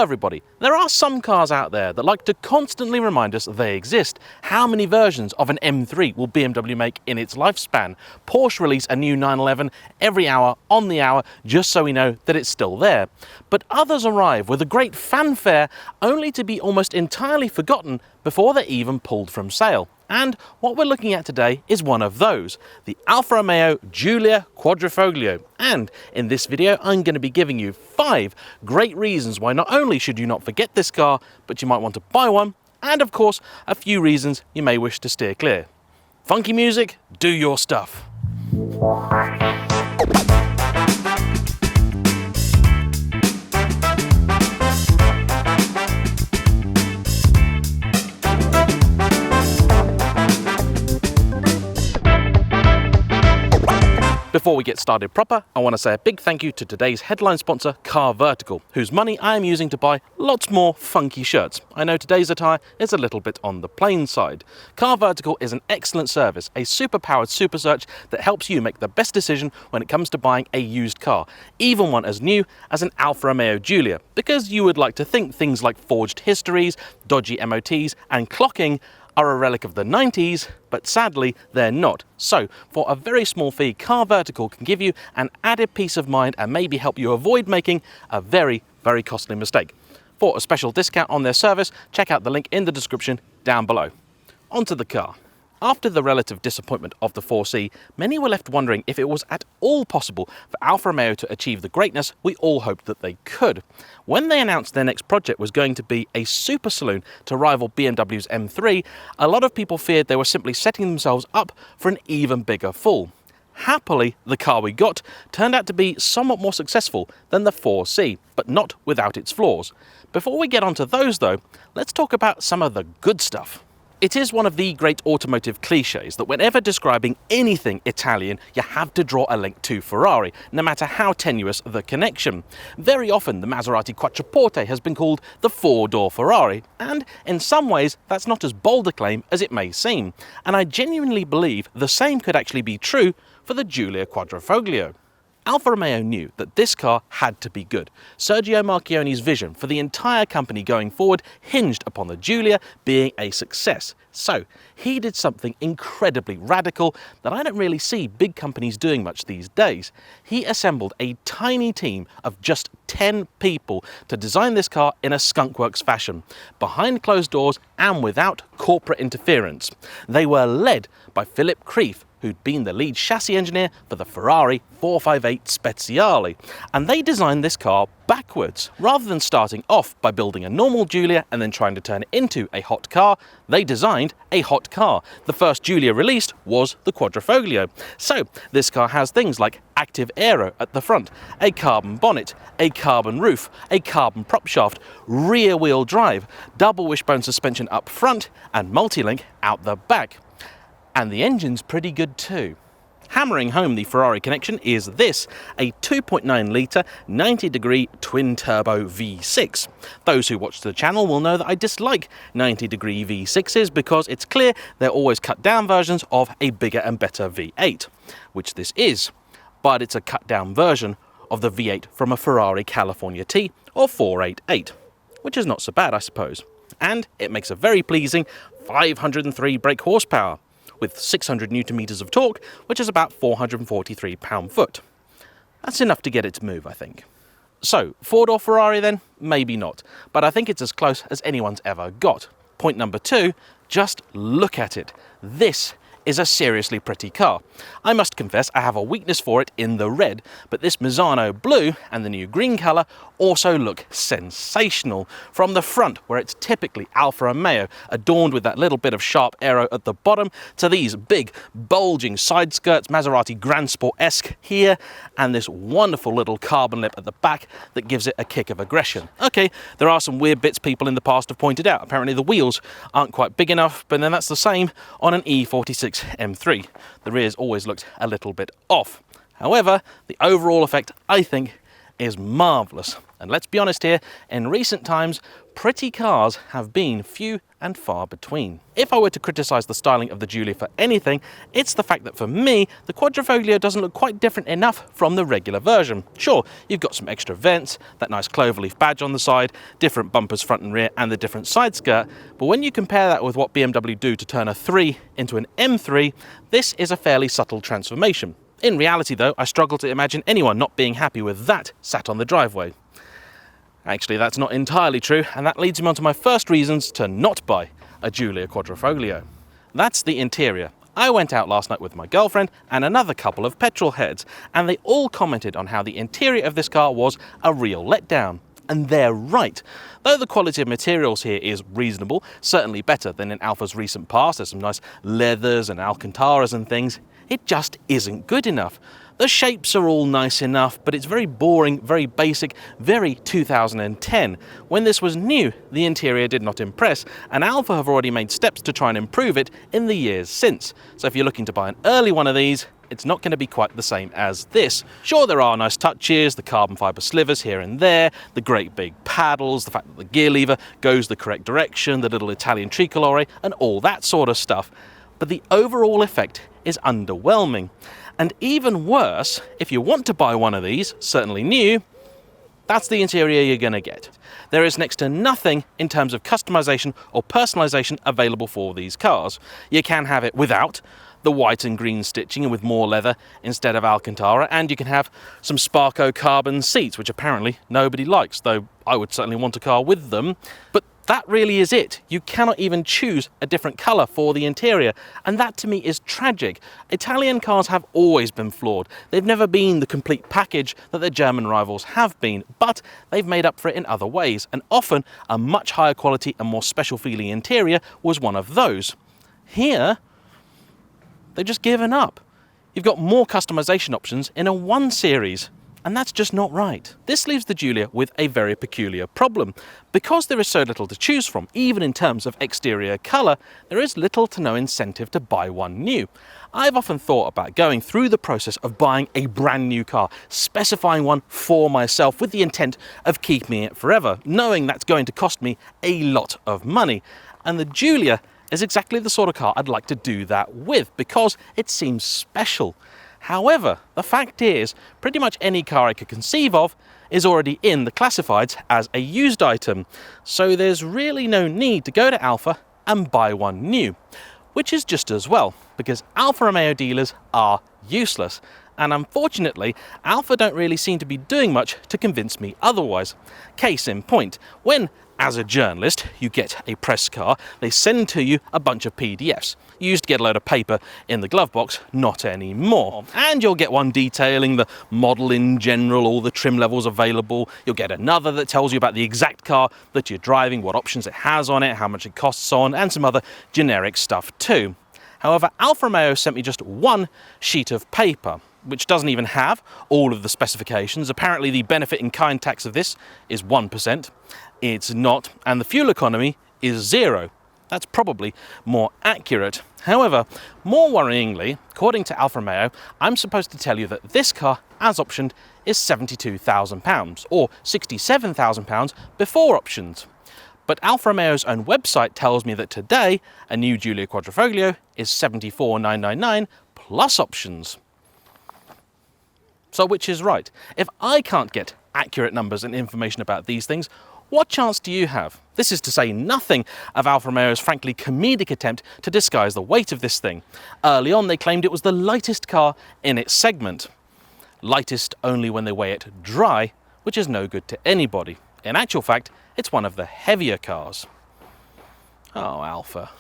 everybody, there are some cars out there that like to constantly remind us they exist. How many versions of an M3 will BMW make in its lifespan? Porsche release a new 911 every hour on the hour just so we know that it's still there. But others arrive with a great fanfare only to be almost entirely forgotten before they're even pulled from sale. And what we're looking at today is one of those, the Alfa Romeo Giulia Quadrifoglio. And in this video, I'm going to be giving you 5 great reasons why not only should you not forget this car, but you might want to buy one, and of course, a few reasons you may wish to steer clear. Funky music, do your stuff. Before we get started proper, I want to say a big thank you to today's headline sponsor, Car Vertical, whose money I am using to buy lots more funky shirts. I know today's attire is a little bit on the plain side. Car Vertical is an excellent service, a super-powered super search that helps you make the best decision when it comes to buying a used car, even one as new as an Alfa Romeo Giulia, because you would like to think things like forged histories, dodgy MOTs, and clocking are a relic of the 90s, but sadly they're not. So for a very small fee, Car Vertical can give you an added peace of mind and maybe help you avoid making a very, very costly mistake. For a special discount on their service, check out the link in the description down below. Onto the car. After the relative disappointment of the 4C, many were left wondering if it was at all possible for Alfa Romeo to achieve the greatness we all hoped that they could. When they announced their next project was going to be a super saloon to rival BMW's M3, a lot of people feared they were simply setting themselves up for an even bigger fall. Happily, the car we got turned out to be somewhat more successful than the 4C, but not without its flaws. Before we get onto those though, let's talk about some of the good stuff. It is one of the great automotive cliches that whenever describing anything Italian, you have to draw a link to Ferrari, no matter how tenuous the connection. Very often, the Maserati Quattroporte has been called the four-door Ferrari, and in some ways, that's not as bold a claim as it may seem. And I genuinely believe the same could actually be true for the Giulia Quadrifoglio. Alfa Romeo knew that this car had to be good. Sergio Marchionne's vision for the entire company going forward hinged upon the Giulia being a success. So he did something incredibly radical that I don't really see big companies doing much these days. He assembled a tiny team of just 10 people to design this car in a skunkworks fashion, behind closed doors and without corporate interference. They were led by Philipp Krief, who'd been the lead chassis engineer for the Ferrari 458 Speciale, and they designed this car backwards. Rather than starting off by building a normal Giulia and then trying to turn it into a hot car, they designed a hot car. The first Giulia released was the Quadrifoglio. So this car has things like active aero at the front, a carbon bonnet, a carbon roof, a carbon prop shaft, rear wheel drive, double wishbone suspension up front, and multi-link out the back. And the engine's pretty good too. Hammering home the Ferrari connection is this, a 2.9 litre 90-degree twin-turbo V6. Those who watch the channel will know that I dislike 90-degree V6s because it's clear they're always cut-down versions of a bigger and better V8, which this is. But it's a cut-down version of the V8 from a Ferrari California T or 488, which is not so bad, I suppose. And it makes a very pleasing 503 brake horsepower, with 600 Nm of torque, which is about 443 pound-foot. That's enough to get it to move, I think. So, four-door Ferrari then? Maybe not, but I think it's as close as anyone's ever got. Point number 2, just look at it. This is a seriously pretty car. I must confess I have a weakness for it in the red, but this Misano blue and the new green colour also look sensational. From the front, where it's typically Alfa Romeo, adorned with that little bit of sharp aero at the bottom, to these big, bulging side skirts, Maserati Grand Sport-esque here, and this wonderful little carbon lip at the back that gives it a kick of aggression. Okay, there are some weird bits people in the past have pointed out. Apparently the wheels aren't quite big enough, but then that's the same on an E46 M3. The rear's always looked a little bit off. However, the overall effect, I think, is marvellous. And let's be honest here, in recent times, pretty cars have been few and far between. If I were to criticise the styling of the Giulia for anything, it's the fact that for me, the Quadrifoglio doesn't look quite different enough from the regular version. Sure, you've got some extra vents, that nice cloverleaf badge on the side, different bumpers front and rear, and the different side skirt, but when you compare that with what BMW do to turn a 3 into an M3, this is a fairly subtle transformation. In reality though, I struggle to imagine anyone not being happy with that sat on the driveway. Actually, that's not entirely true, and that leads me on to my first reasons to not buy a Giulia Quadrifoglio. That's the interior. I went out last night with my girlfriend and another couple of petrol heads, and they all commented on how the interior of this car was a real letdown. And they're right. Though the quality of materials here is reasonable, certainly better than in Alfa's recent past, there's some nice leathers and Alcantaras and things, it just isn't good enough. The shapes are all nice enough, but it's very boring, very basic, very 2010. When this was new, the interior did not impress, and Alfa have already made steps to try and improve it in the years since. So if you're looking to buy an early one of these, it's not going to be quite the same as this. Sure, there are nice touches, the carbon fibre slivers here and there, the great big paddles, the fact that the gear lever goes the correct direction, the little Italian tricolore, and all that sort of stuff. But the overall effect is underwhelming. And even worse, if you want to buy one of these, certainly new, that's the interior you're going to get. There is next to nothing in terms of customization or personalization available for these cars. You can have it without the white and green stitching and with more leather instead of Alcantara, and you can have some Sparco carbon seats, which apparently nobody likes, though I would certainly want a car with them. But that really is it. You cannot even choose a different colour for the interior, and that to me is tragic. Italian cars have always been flawed. They've never been the complete package that their German rivals have been, but they've made up for it in other ways, and often a much higher quality and more special feeling interior was one of those. Here, they've just given up. You've got more customisation options in a 1 Series. And that's just not right. This leaves the Giulia with a very peculiar problem. Because there is so little to choose from, even in terms of exterior colour, there is little to no incentive to buy one new. I've often thought about going through the process of buying a brand new car, specifying one for myself with the intent of keeping it forever, knowing that's going to cost me a lot of money. And the Giulia is exactly the sort of car I'd like to do that with, because it seems special. However, the fact is, pretty much any car I could conceive of is already in the classifieds as a used item, so there's really no need to go to Alfa and buy one new, which is just as well, because Alfa Romeo dealers are useless, and unfortunately, Alfa don't really seem to be doing much to convince me otherwise. Case in point, when as a journalist, you get a press car, they send to you a bunch of PDFs. You used to get a load of paper in the glove box, not anymore. And you'll get one detailing the model in general, all the trim levels available. You'll get another that tells you about the exact car that you're driving, what options it has on it, how much it costs on, and some other generic stuff too. However, Alfa Romeo sent me just one sheet of paper, which doesn't even have all of the specifications. Apparently the benefit in kind tax of this is 1%. It's not, and the fuel economy is 0. That's probably more accurate. However, more worryingly, according to Alfa Romeo, I'm supposed to tell you that this car, as optioned, is £72,000, or £67,000 before options. But Alfa Romeo's own website tells me that today, a new Giulia Quadrifoglio is £74,999 plus options. So which is right? If I can't get accurate numbers and information about these things, what chance do you have? This is to say nothing of Alfa Romeo's frankly comedic attempt to disguise the weight of this thing. Early on they claimed it was the lightest car in its segment. Lightest only when they weigh it dry, which is no good to anybody. In actual fact, it's one of the heavier cars. Oh, Alfa.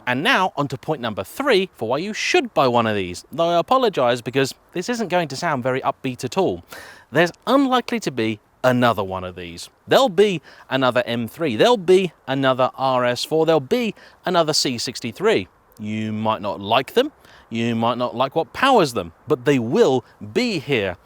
And now on to point number 3 for why you should buy one of these, though I apologise because this isn't going to sound very upbeat at all. There's unlikely to be another one of these. There'll be another M3, there'll be another RS4, there'll be another C63. You might not like them, you might not like what powers them, but they will be here.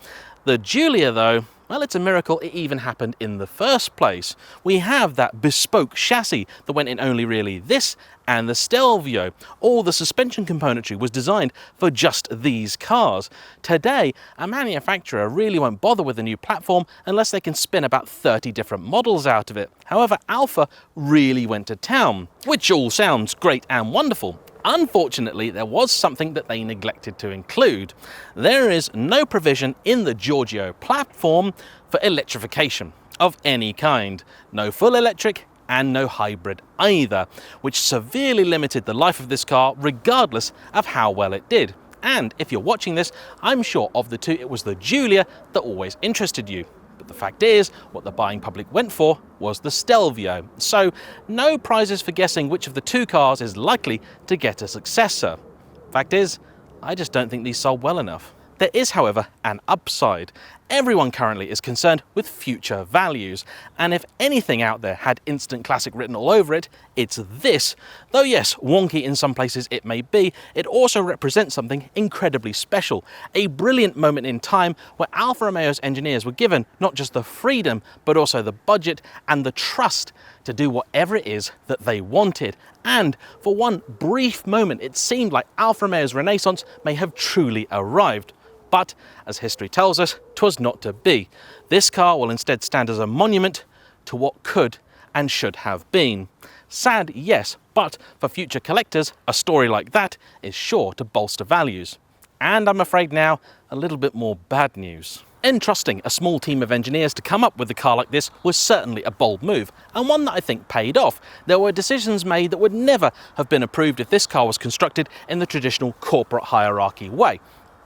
The Giulia though, Well, it's a miracle it even happened in the first place. We have that bespoke chassis that went in only really this and the Stelvio. All the suspension componentry was designed for just these cars. Today, a manufacturer really won't bother with a new platform unless they can spin about 30 different models out of it. However, Alfa really went to town, which all sounds great and wonderful. Unfortunately, there was something that they neglected to include. There is no provision in the Giorgio platform for electrification of any kind. No full electric and no hybrid either, which severely limited the life of this car regardless of how well it did. And if you're watching this, I'm sure of the two, it was the Giulia that always interested you. But the fact is, what the buying public went for was the Stelvio. So no prizes for guessing which of the two cars is likely to get a successor. Fact is, I just don't think these sold well enough. There is, however, an upside. Everyone currently is concerned with future values, and if anything out there had instant classic written all over it, it's this. Though yes, wonky in some places it may be, it also represents something incredibly special. A brilliant moment in time where Alfa Romeo's engineers were given not just the freedom, but also the budget and the trust to do whatever it is that they wanted. And for one brief moment, it seemed like Alfa Romeo's renaissance may have truly arrived. But, as history tells us, 'twas not to be. This car will instead stand as a monument to what could and should have been. Sad, yes, but for future collectors, a story like that is sure to bolster values. And I'm afraid now, a little bit more bad news. Entrusting a small team of engineers to come up with a car like this was certainly a bold move, and one that I think paid off. There were decisions made that would never have been approved if this car was constructed in the traditional corporate hierarchy way.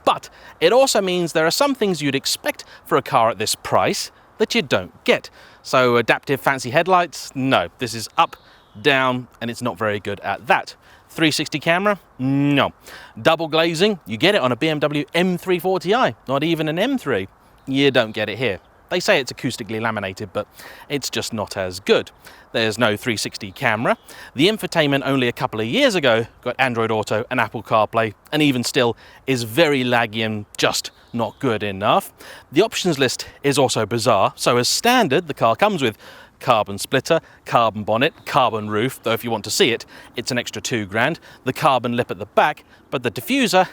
But it also means there are some things you'd expect for a car at this price that you don't get. So adaptive fancy headlights? No, this is up, down, and it's not very good at that. 360 camera? No. Double glazing? You get it on a BMW M340i, not even an M3. You don't get it here. They say it's acoustically laminated, but it's just not as good. There's no 360 camera. The infotainment only a couple of years ago got Android Auto and Apple CarPlay, and even still is very laggy and just not good enough. The options list is also bizarre. So as standard, the car comes with carbon splitter, carbon bonnet, carbon roof, though if you want to see it, it's an extra £2,000, the carbon lip at the back, but the diffuser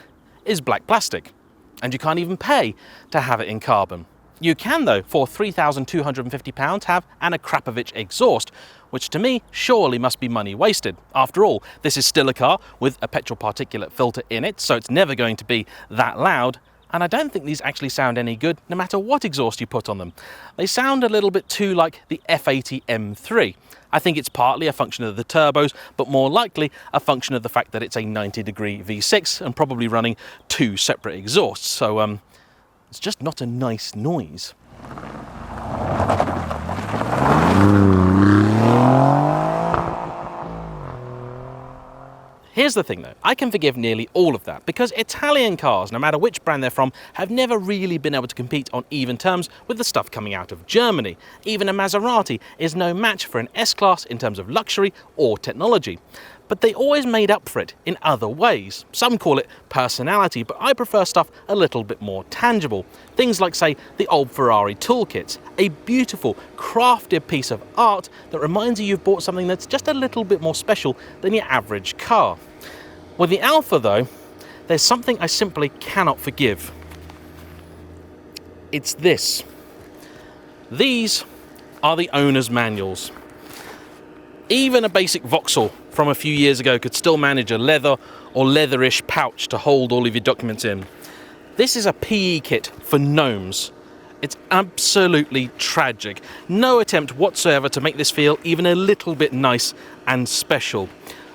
is black plastic. And you can't even pay to have it in carbon. You can, though, for £3,250 have an Akrapovic exhaust, which to me surely must be money wasted. After all, this is still a car with a petrol particulate filter in it, so it's never going to be that loud, and I don't think these actually sound any good no matter what exhaust you put on them. They sound a little bit too like the F80 M3. I think it's partly a function of the turbos, but more likely a function of the fact that it's a 90-degree V6 and probably running two separate exhausts, so it's just not a nice noise. Here's the thing though, I can forgive nearly all of that because Italian cars, no matter which brand they're from, have never really been able to compete on even terms with the stuff coming out of Germany. Even a Maserati is no match for an S-Class in terms of luxury or technology. But they always made up for it in other ways. Some call it personality, but I prefer stuff a little bit more tangible. Things like, say, the old Ferrari toolkits, a beautiful, crafted piece of art that reminds you you've bought something that's just a little bit more special than your average car. With the Alfa, though, there's something I simply cannot forgive. It's this. These are the owner's manuals. Even a basic Vauxhall from a few years ago could still manage a leather or leatherish pouch to hold all of your documents in. This is a PE kit for gnomes. It's absolutely tragic. No attempt whatsoever to make this feel even a little bit nice and special.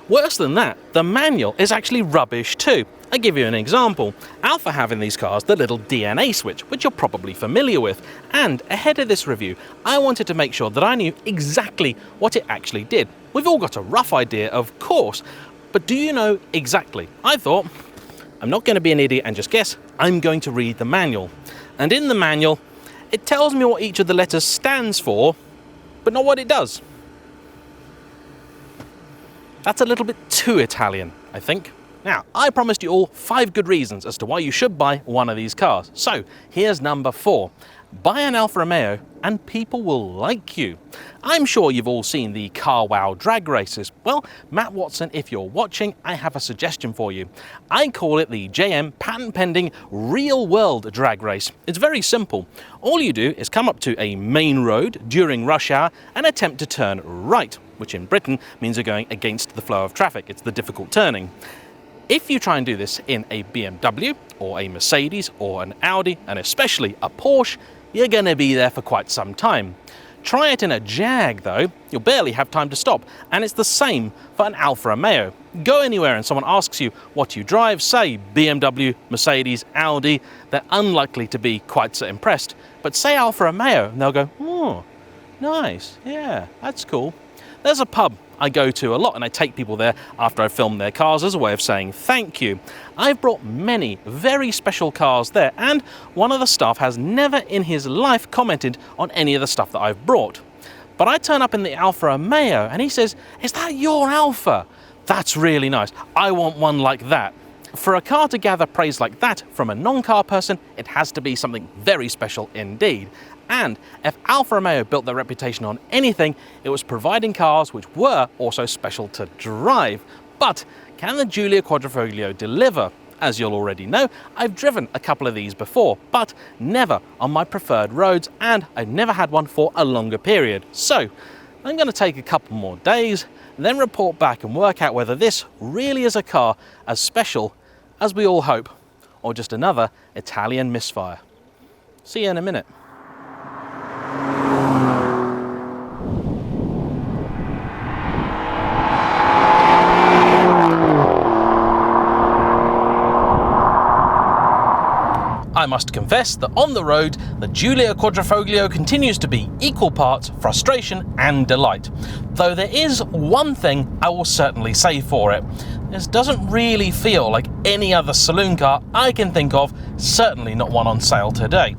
Worse than that, the manual is actually rubbish too. I'll give you an example. Alfa have in these cars the little DNA switch, which you're probably familiar with. And ahead of this review, I wanted to make sure that I knew exactly what it actually did. We've all got a rough idea, of course, but do you know exactly? I thought, I'm not going to be an idiot and just guess, I'm going to read the manual. And in the manual, it tells me what each of the letters stands for, but not what it does. That's a little bit too Italian, I think. Now, I promised you all 5 good reasons as to why you should buy one of these cars. So, here's number 4. Buy an Alfa Romeo and people will like you. I'm sure you've all seen the Car Wow drag races. Well, Matt Watson, if you're watching, I have a suggestion for you. I call it the JayEmm patent pending real world drag race. It's very simple. All you do is come up to a main road during rush hour and attempt to turn right, which in Britain means you're going against the flow of traffic. It's the difficult turning. If you try and do this in a BMW or a Mercedes or an Audi, and especially a Porsche, you're going to be there for quite some time. Try it in a Jag though, you'll barely have time to stop, and it's the same for an Alfa Romeo. Go anywhere and someone asks you what you drive, say BMW, Mercedes, Audi, they're unlikely to be quite so impressed. But say Alfa Romeo and they'll go, oh, nice, yeah, that's cool. There's a pub I go to a lot and I take people there after I film their cars as a way of saying thank you. I've brought many very special cars there, and one of the staff has never in his life commented on any of the stuff that I've brought. But I turn up in the Alfa Romeo and he says, "Is that your Alfa? That's really nice. I want one like that." For a car to gather praise like that from a non-car person, it has to be something very special indeed. And if Alfa Romeo built their reputation on anything, it was providing cars which were also special to drive. But can the Giulia Quadrifoglio deliver? As you'll already know, I've driven a couple of these before, but never on my preferred roads, and I've never had one for a longer period. So I'm going to take a couple more days, then report back and work out whether this really is a car as special as we all hope, or just another Italian misfire. See you in a minute. I must confess that on the road, the Giulia Quadrifoglio continues to be equal parts frustration and delight. Though there is one thing I will certainly say for it. This doesn't really feel like any other saloon car I can think of, certainly not one on sale today.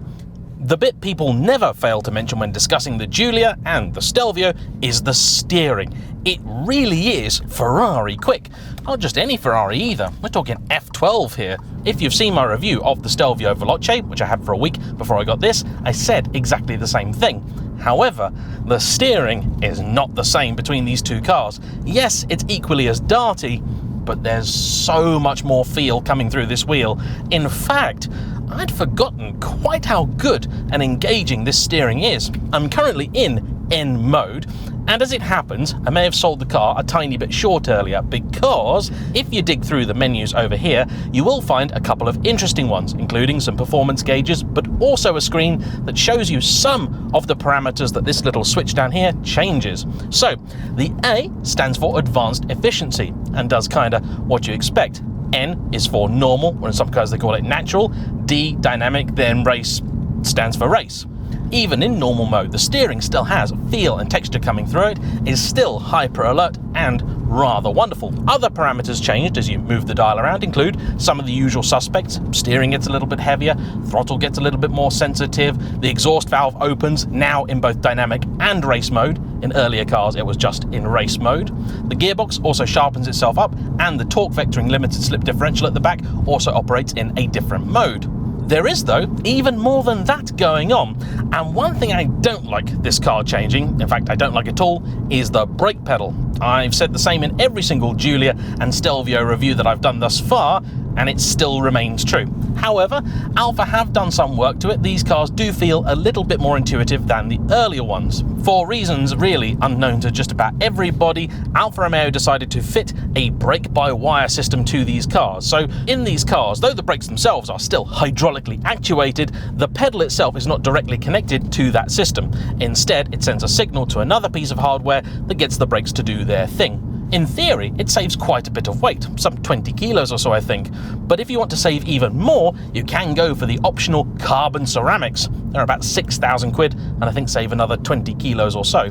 The bit people never fail to mention when discussing the Giulia and the Stelvio is the steering. It really is Ferrari quick. Not just any Ferrari either, we're talking F12 here. If you've seen my review of the Stelvio Veloce, which I had for a week before I got this, I said exactly the same thing. However, the steering is not the same between these two cars. Yes, it's equally as darty, but there's so much more feel coming through this wheel. In fact, I'd forgotten quite how good and engaging this steering is. I'm currently in N mode, and as it happens, I may have sold the car a tiny bit short earlier, because if you dig through the menus over here, you will find a couple of interesting ones, including some performance gauges, but also a screen that shows you some of the parameters that this little switch down here changes. So the A stands for advanced efficiency and does kinda what you expect. N is for normal, or in some cars they call it natural. D, dynamic, then race stands for race. Even in normal mode, the steering still has feel and texture coming through it, is still hyper alert and rather wonderful. Other parameters changed as you move the dial around include some of the usual suspects. Steering gets a little bit heavier, throttle gets a little bit more sensitive, the exhaust valve opens now in both dynamic and race mode. In earlier cars it was just in race mode. The gearbox also sharpens itself up, and the torque vectoring limited slip differential at the back also operates in a different mode. There is, though, even more than that going on, and one thing I don't like this car changing, in fact I don't like at all, is the brake pedal. I've said the same in every single Giulia and Stelvio review that I've done thus far, and it still remains true. However, Alfa have done some work to it. These cars do feel a little bit more intuitive than the earlier ones. For reasons really unknown to just about everybody, Alfa Romeo decided to fit a brake-by-wire system to these cars. So in these cars, though the brakes themselves are still hydraulically actuated, the pedal itself is not directly connected to that system. Instead, it sends a signal to another piece of hardware that gets the brakes to do their thing. In theory, it saves quite a bit of weight, some 20 kilos or so I think, but if you want to save even more, you can go for the optional carbon ceramics. They're about 6,000 quid, and I think save another 20 kilos or so.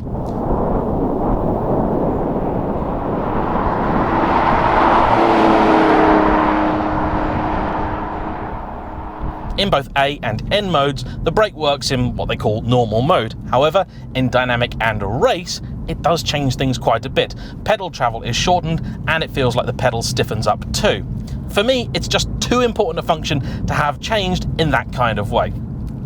In both A and N modes, the brake works in what they call normal mode. However, in dynamic and race, it does change things quite a bit. Pedal travel is shortened, and it feels like the pedal stiffens up too. For me, it's just too important a function to have changed in that kind of way.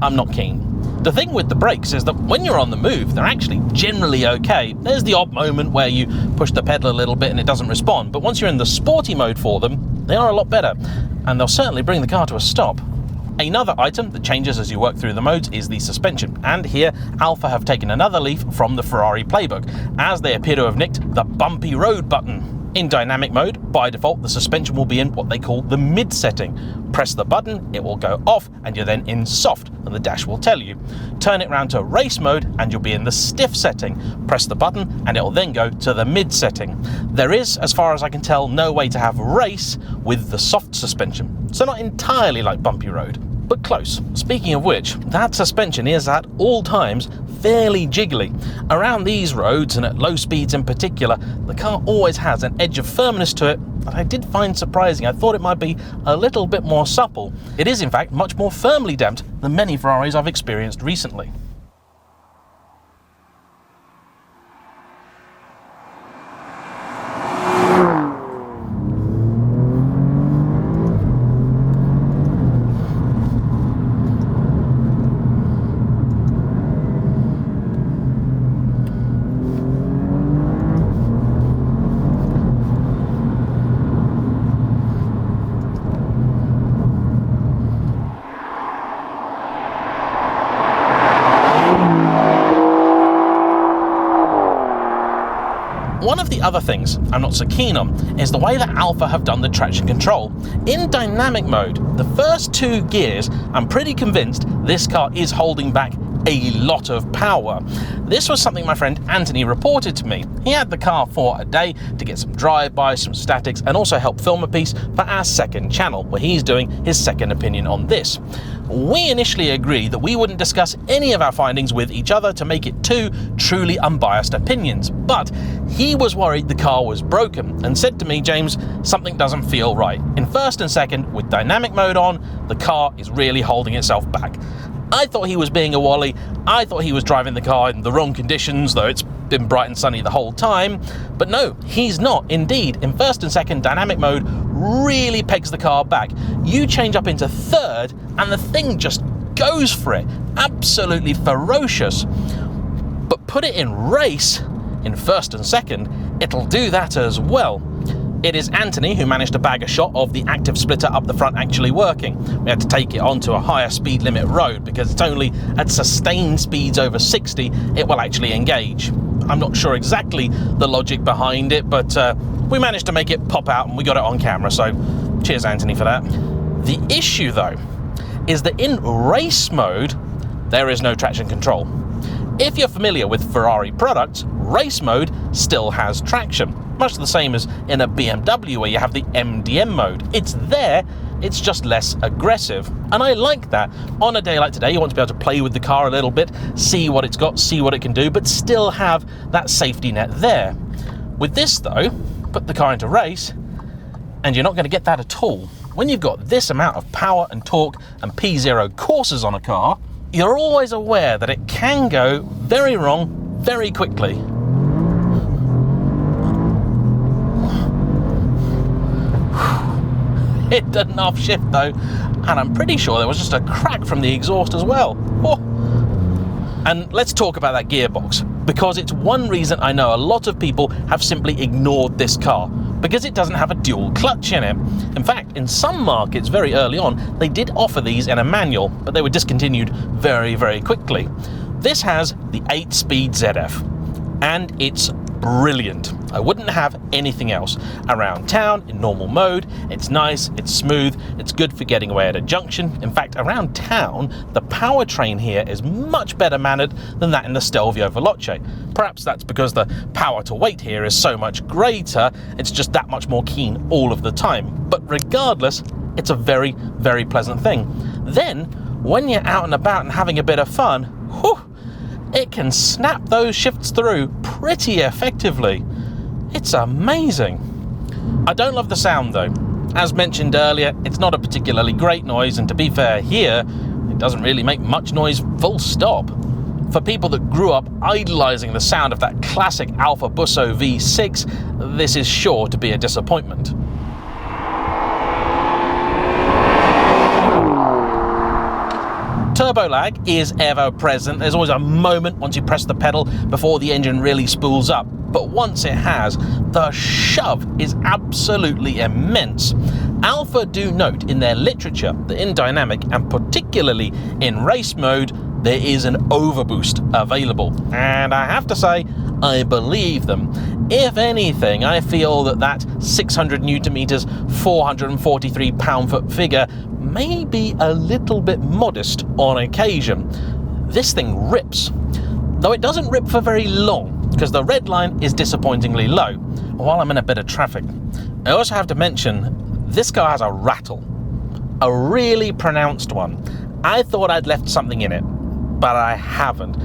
I'm not keen. The thing with the brakes is that when you're on the move, they're actually generally okay. There's the odd moment where you push the pedal a little bit and it doesn't respond, but once you're in the sporty mode for them, they are a lot better, and they'll certainly bring the car to a stop. Another item that changes as you work through the modes is the suspension, and here Alfa have taken another leaf from the Ferrari playbook, as they appear to have nicked the bumpy road button. In dynamic mode, by default, the suspension will be in what they call the mid setting. Press the button, it will go off, and you're then in soft, and the dash will tell you. Turn it round to race mode, and you'll be in the stiff setting. Press the button, and it will then go to the mid setting. There is, as far as I can tell, no way to have race with the soft suspension, so not entirely like bumpy road, but close. Speaking of which, that suspension is at all times fairly jiggly. Around these roads, and at low speeds in particular, the car always has an edge of firmness to it that I did find surprising. I thought it might be a little bit more supple. It is in fact much more firmly damped than many Ferraris I've experienced recently. One of the other things I'm not so keen on is the way that Alfa have done the traction control. In dynamic mode, the first two gears, I'm pretty convinced this car is holding back a lot of power. This was something my friend Anthony reported to me. He had the car for a day to get some drive-bys, some statics, and also help film a piece for our second channel, where he's doing his second opinion on this. We initially agreed that we wouldn't discuss any of our findings with each other to make it two truly unbiased opinions, but he was worried the car was broken and said to me, James, something doesn't feel right. In first and second, with dynamic mode on, the car is really holding itself back. I thought he was being a wally. I thought he was driving the car in the wrong conditions, though it's been bright and sunny the whole time. But no, he's not. Indeed, in first and second, dynamic mode really pegs the car back. You change up into third and the thing just goes for it. Absolutely ferocious. But put it in race, in first and second, it'll do that as well. It is Anthony who managed to bag a shot of the active splitter up the front actually working. We had to take it onto a higher speed limit road because it's only at sustained speeds over 60 it will actually engage. I'm not sure exactly the logic behind it, but we managed to make it pop out and we got it on camera, so cheers Anthony for that. The issue though is that in race mode there is no traction control. If you're familiar with Ferrari products, race mode still has traction, much the same as in a BMW where you have the MDM mode. It's there, it's just less aggressive. And I like that. On a day like today, you want to be able to play with the car a little bit, see what it's got, see what it can do, but still have that safety net there. With this though, put the car into race, and you're not going to get that at all. When you've got this amount of power and torque and P0 courses on a car, you're always aware that it can go very wrong very quickly. It did an off shift though, and I'm pretty sure there was just a crack from the exhaust as well. Oh. And let's talk about that gearbox, because it's one reason I know a lot of people have simply ignored this car, because it doesn't have a dual clutch in it. In fact, in some markets very early on, they did offer these in a manual, but they were discontinued very, very quickly. This has the 8-speed ZF, and it's brilliant. I wouldn't have anything else. Around town, in normal mode, it's nice, it's smooth, it's good for getting away at a junction. In fact, around town, the powertrain here is much better mannered than that in the Stelvio Veloce. Perhaps that's because the power to weight here is so much greater, it's just that much more keen all of the time. But regardless, it's a very, very pleasant thing. Then, when you're out and about and having a bit of fun, whew, it can snap those shifts through pretty effectively. It's amazing. I don't love the sound though. As mentioned earlier, it's not a particularly great noise, and to be fair here, it doesn't really make much noise full stop. For people that grew up idolizing the sound of that classic Alfa Busso V6, this is sure to be a disappointment. turbo lag is ever present. There's always a moment once you press the pedal before the engine really spools up. But once it has, the shove is absolutely immense. Alfa do note in their literature that in dynamic, and particularly in race mode, there is an overboost available. And I have to say, I believe them. If anything, I feel that 600 Newton meters, 443 pound-foot figure may be a little bit modest on occasion. This thing rips, though it doesn't rip for very long, because the red line is disappointingly low while I'm in a bit of traffic. I also have to mention, this car has a rattle, a really pronounced one. I thought I'd left something in it, but I haven't.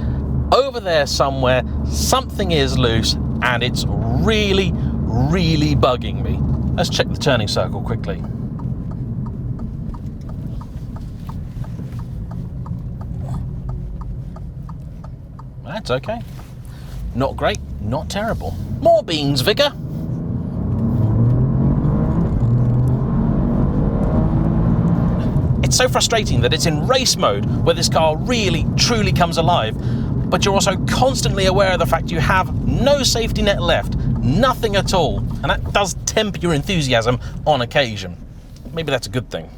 Over there somewhere, something is loose, and it's really, really bugging me. Let's check the turning circle quickly. That's okay. Not great, not terrible. More beans, Vicar. It's so frustrating that it's in race mode where this car really, truly comes alive, but you're also constantly aware of the fact you have no safety net left, nothing at all, and that does temper your enthusiasm on occasion. Maybe that's a good thing.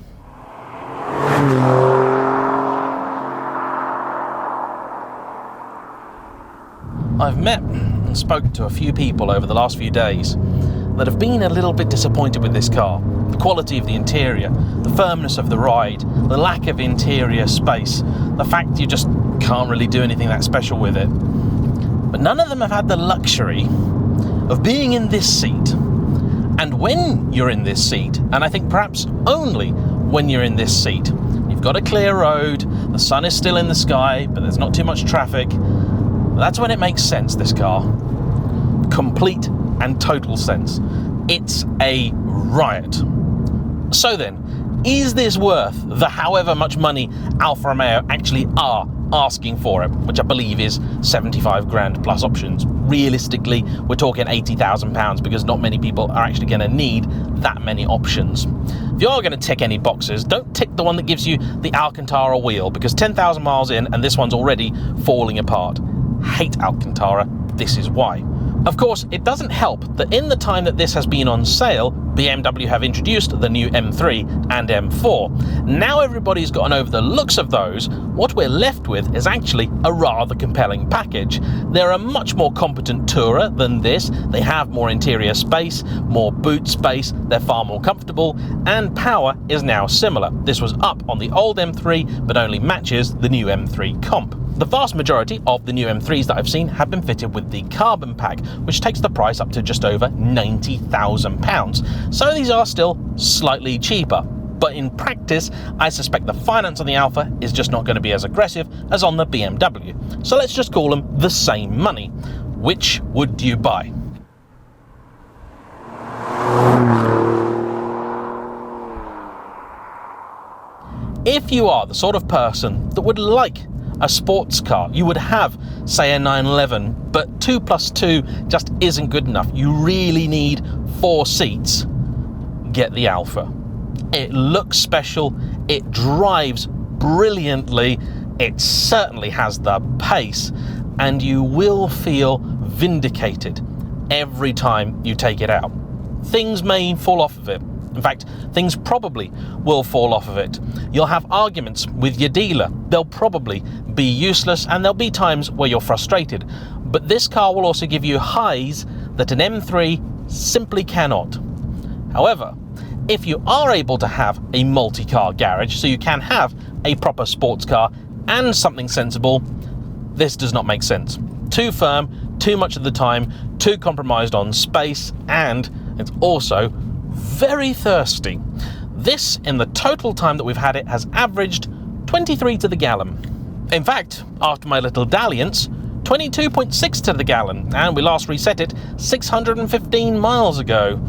I've met and spoken to a few people over the last few days that have been a little bit disappointed with this car. The quality of the interior, the firmness of the ride, the lack of interior space, the fact you just can't really do anything that special with it. But none of them have had the luxury of being in this seat. And when you're in this seat, and I think perhaps only when you're in this seat, you've got a clear road, the sun is still in the sky, but there's not too much traffic. That's when it makes sense, this car. Complete and total sense. It's a riot. So then, is this worth the however much money Alfa Romeo actually are asking for it, which I believe is 75 grand plus options? Realistically, we're talking £80,000 because not many people are actually going to need that many options. If you are going to tick any boxes, don't tick the one that gives you the Alcantara wheel, because 10,000 miles in and this one's already falling apart. Hate Alcantara, this is why. Of course, it doesn't help that in the time that this has been on sale, BMW have introduced the new M3 and M4. Now everybody's gotten over the looks of those, what we're left with is actually a rather compelling package. They're a much more competent tourer than this, they have more interior space, more boot space, they're far more comfortable, and power is now similar. This was up on the old M3, but only matches the new M3 comp. The vast majority of the new M3s that I've seen have been fitted with the carbon pack, which takes the price up to just over £90,000. So these are still slightly cheaper, but in practice, I suspect the finance on the Alfa is just not going to be as aggressive as on the BMW. So let's just call them the same money. Which would you buy? If you are the sort of person that would like a sports car, you would have, say, a 911, but 2 + 2 just isn't good enough. You really need 4 seats. Get the Alfa. It looks special, it drives brilliantly, it certainly has the pace, and you will feel vindicated every time you take it out. Things may fall off of it. In fact, things probably will fall off of it. You'll have arguments with your dealer. They'll probably be useless, and there'll be times where you're frustrated. But this car will also give you highs that an M3 simply cannot. However, if you are able to have a multi-car garage, so you can have a proper sports car and something sensible, this does not make sense. Too firm, too much of the time, too compromised on space, and it's also very thirsty. This, in the total time that we've had it, has averaged 23 to the gallon. In fact, after my little dalliance, 22.6 to the gallon, and we last reset it 615 miles ago.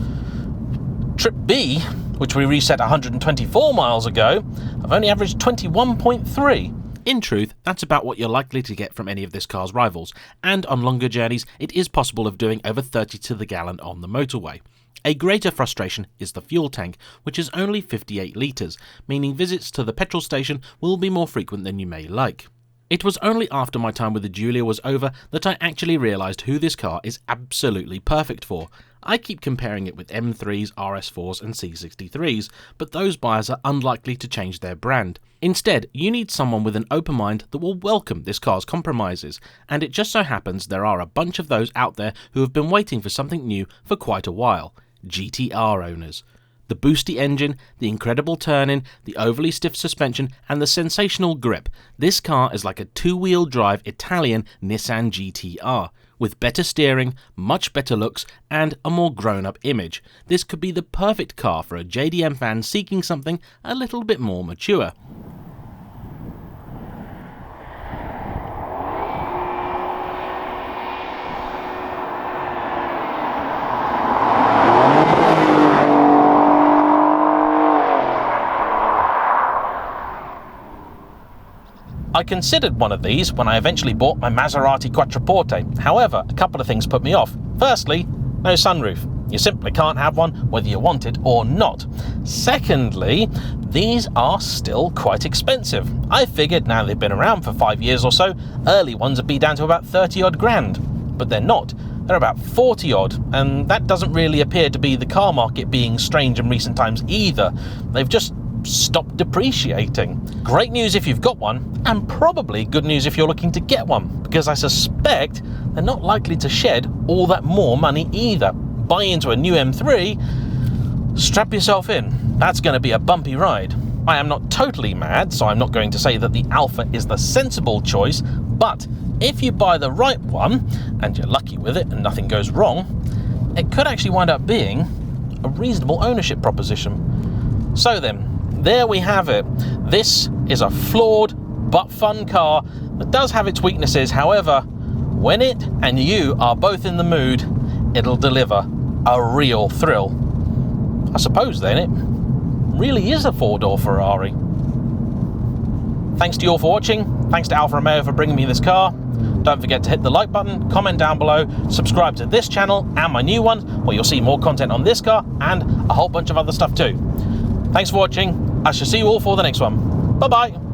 Trip B, which we reset 124 miles ago, have only averaged 21.3. In truth, that's about what you're likely to get from any of this car's rivals, and on longer journeys, it is possible of doing over 30 to the gallon on the motorway. A greater frustration is the fuel tank, which is only 58 litres, meaning visits to the petrol station will be more frequent than you may like. It was only after my time with the Giulia was over that I actually realised who this car is absolutely perfect for. I keep comparing it with M3s, RS4s and C63s, but those buyers are unlikely to change their brand. Instead, you need someone with an open mind that will welcome this car's compromises, and it just so happens there are a bunch of those out there who have been waiting for something new for quite a while. GTR owners. The boosty engine, the incredible turn-in, the overly stiff suspension and the sensational grip. This car is like a two-wheel drive Italian Nissan GTR. With better steering, much better looks and a more grown-up image. This could be the perfect car for a JDM fan seeking something a little bit more mature. I considered one of these when I eventually bought my Maserati Quattroporte. However, a couple of things put me off. Firstly, no sunroof. You simply can't have one whether you want it or not. Secondly, these are still quite expensive. I figured now they've been around for 5 years or so, early ones would be down to about 30 odd grand. But they're not. They're about 40 odd, and that doesn't really appear to be the car market being strange in recent times either. They've just stop depreciating. Great news if you've got one, and probably good news if you're looking to get one, because I suspect they're not likely to shed all that more money either. Buy into a new M3, strap yourself in. That's going to be a bumpy ride. I am not totally mad, so I'm not going to say that the Alfa is the sensible choice, but if you buy the right one, and you're lucky with it and nothing goes wrong, it could actually wind up being a reasonable ownership proposition. So then, there we have it. This is a flawed but fun car that does have its weaknesses. However, when it and you are both in the mood, it'll deliver a real thrill. I suppose then it really is a four-door Ferrari. Thanks to you all for watching. Thanks to Alfa Romeo for bringing me this car. Don't forget to hit the like button, comment down below, subscribe to this channel and my new one, where you'll see more content on this car and a whole bunch of other stuff too. Thanks for watching. I shall see you all for the next one. Bye bye.